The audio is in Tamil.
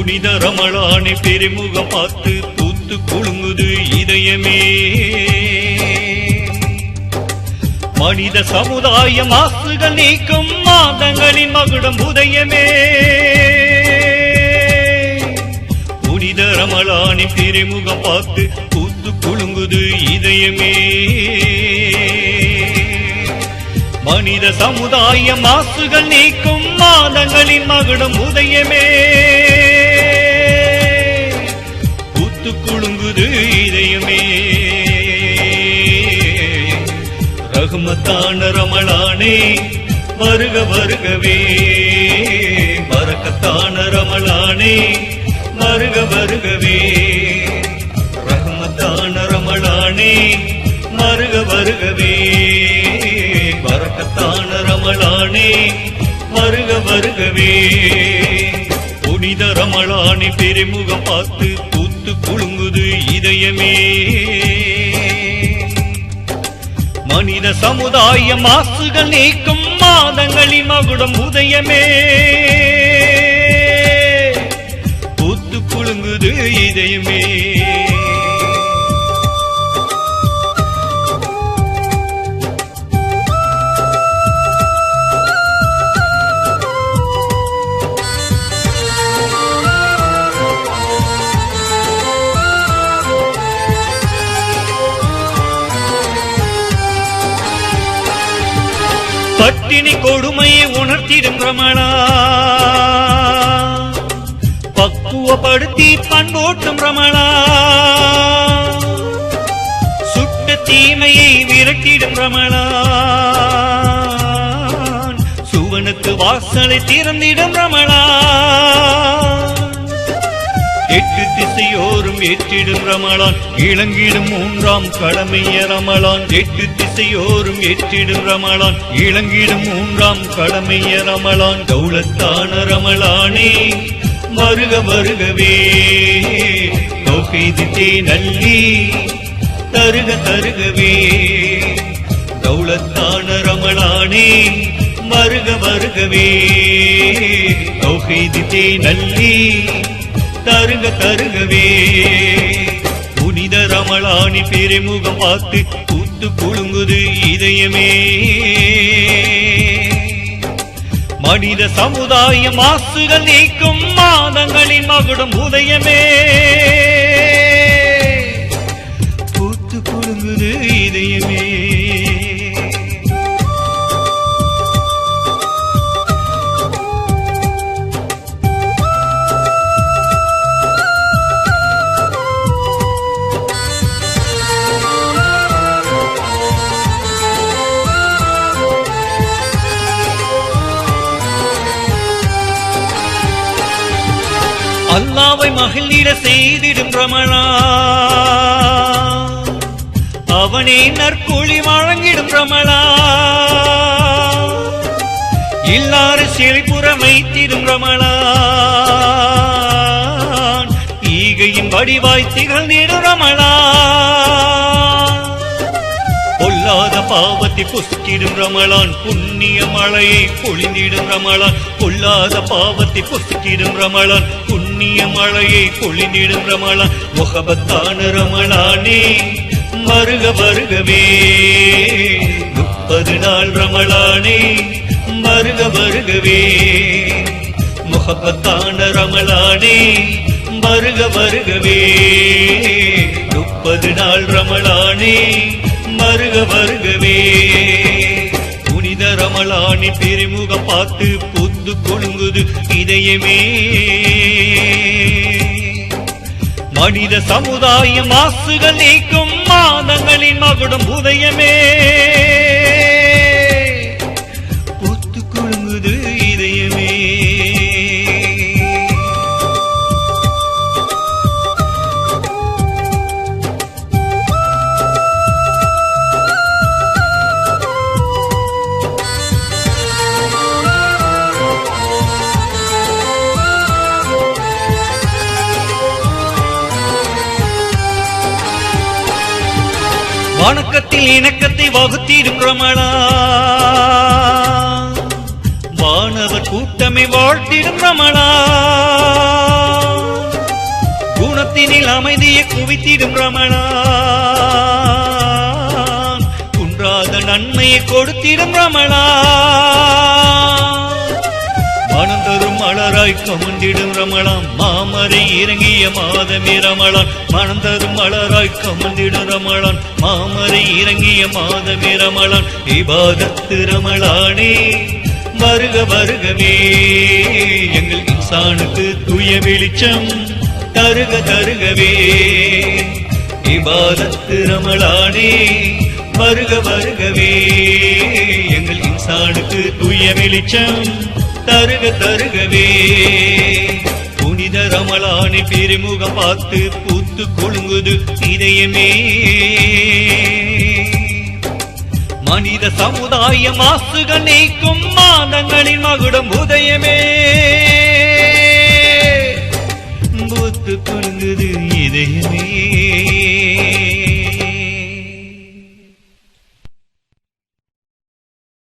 புனித ரமலானை பெருமுகம் பார்த்து பூத்து குலுங்குது இதயமே. மனித சமுதாய மாசுகள் நீக்கும் மாதங்களின் மகுடம் உதயமே. புனித ரமலானின் பெருமுகம் பார்த்து பூத்து குலுங்குது இதயமே. மனித சமுதாய மாசுகள் நீக்கும் மாதங்களின் மகுடம் உதயமே. பூத்து குலுங்குது இதயமே. ரஹ்மத்தான ரமலானே வருக வருகவே. பரக்கத்தான ரமலானே வருக வருகவே. ரஹ்மத்தான ரமலானே வருக வருகவே. பரக்கத்தான ரமலானே வருக வருகவே. புனித ரமலானை பெருமுகம் பார்த்து பூத்து குலுங்குது இதயமே. மனித சமுதாய மாசுகள் நீக்கும் மாதங்களின் மகுடம் உதயமே. பூத்து குலுங்குது இதயமே. பட்டினி கொடுமையை உணர்த்திடும் ரமலான். பக்குவப்படுத்தி பண்போட்டும் ரமலான். சுட்ட தீமையை விரட்டிடும் ரமலான். சுவனத்து வாசலை திறந்திடும் ரமலான். எட்டு திசையோரும் ஏற்றிடும் ரமலான். இளங்கிடும் மூன்றாம் கடமைய ரமலான். எட்டு திசையோரும் ஏற்றிடும் ரமலான். இளங்கிடும் மூன்றாம் கடமைய ரமலான். தௌலத்தான ரமலானே வருக வருகவே. தௌஹீதித்தே நல்லி தருக தருகவே. தௌலத்தான ரமலானே வருக வருகவே. தௌஹீதித்தே நல்லி தருக தருகவே. புனித ரமலானி பெருமுகம் பார்த்து பூத்து குலுங்குது இதயமே. மனித சமுதாய மாசுகள் நீக்கும் மாதங்களின் மகுடம் உதயமே. பூத்து குலுங்குது இதயமே. அல்லாவை மகிழ்ந்திட செய்திடும் ரமலான். அவனே நற்கூலி வழங்கிடும் ரமலான். இல்லாறு செழிப்புற வைத்திடும் ரமலான். ஈகையின் வடிவாய் திகழ்ந்திடும் ரமலான். பொல்லாத பாவத்தை புசித்திடும் ரமலான். புண்ணிய மழையை பொழிந்திடும் ரமலான். பொல்லாத பாவத்தை புசித்திடும் ரமலான். புண்ணிய மழையை பொழிந்திடும் ரமலான். முகபத்தான ரமலானே வருக வருகவே. 30 நாள் ரமலானே வருக வருகவே. முகபத்தான ரமலானே வருக வருகவே. 30 நாள் ரமலானே வருக வருகவே. புனித ரமலானி பெருமுகம் பார்த்து பூத்து குலுங்குது இதயமே. மனித சமுதாய மாசுகள் நீக்கும் மாதங்களின் மகுடம் உதயமே. பூத்து குலுங்குது இதயமே. வணக்கத்தில் இணக்கத்தை வகுத்திடும் ரமலான். வானவர் கூட்டமை வாழ்த்திடும் ரமலான். குணத்தினில் அமைதியை குவித்திடும் ரமலான், குன்றாத நன்மையை கொடுத்திடும் ரமலான். மனம் தரும் மலராய் கமழ்ந்திடும் ரமலான், மாமரை இறங்கிய மாதமே ரமலான். மனம் தரும் மலராய் கமழ்ந்திடும் ரமலான், மாமரை இறங்கிய மாதமே ரமலான். இபாதத்து ரமலானே வருக வருகவே, எங்கள் இன்சானுக்கு தூய வெளிச்சம் தருக தருகவே. இபாதத்து ரமலானே வருக வருகவே, எங்கள் இன்சானுக்கு தூய வெளிச்சம் தருக தருகவே. புனித ரமலானை பெருமுகம் பார்த்து பூத்து குலுங்குது இதயமே, மனித சமுதாய மாசுகள் நீக்கும் மாதங்களின் மகுடம் உதயமே.